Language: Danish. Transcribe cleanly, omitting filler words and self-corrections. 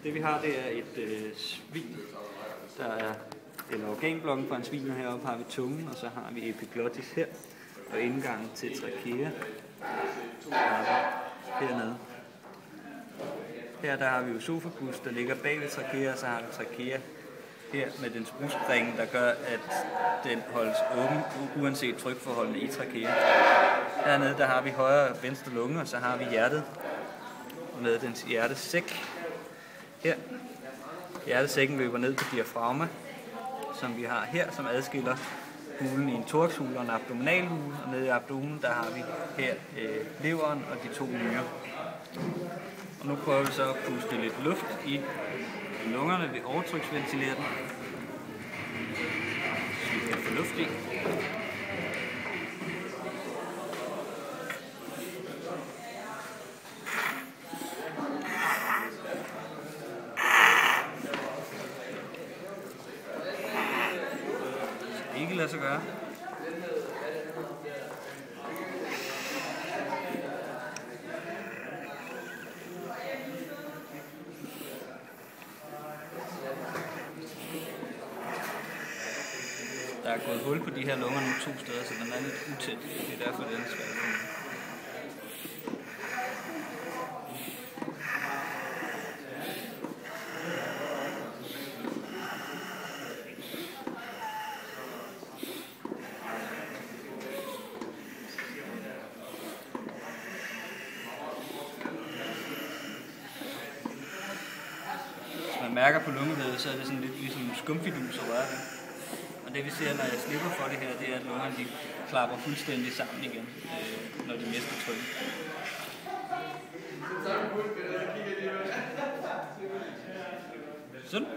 Det vi har, det er et svin, der er organblokken fra en svin, og heroppe har vi tungen, og så har vi epiglottis her, og indgangen til trachea hernede. Her der har vi øsofagus, der ligger bag ved trachea, og så har vi trachea her med dens brudspring, der gør, at den holdes åben, uanset trykforholdene i trachea. Hernede der har vi højre og venstre lunge, og så har vi hjertet med dens hjertesæk. Her. Hjertesækken løber ned på diafragma, som vi har her, som adskiller hulen i en thoraxhule og en abdominalhule. Og nede i abdomen, der har vi her leveren og de to nyrer. Og nu prøver vi så at puste lidt luft i lungerne ved overtryksventilere den. Så vi kan få luft i. Ikke lade sig gøre. Der er gået hul på de her lunger nu 2 steder, så den er lidt utæt. Det er derfor, den er svær at finde. Hvis man mærker på lungevævet, så er det sådan lidt ligesom skumfidus at røre det. Og det vi ser, når jeg slipper for det her, det er, at lungerne de klapper fuldstændig sammen igen, når de mister trykket. Sådan.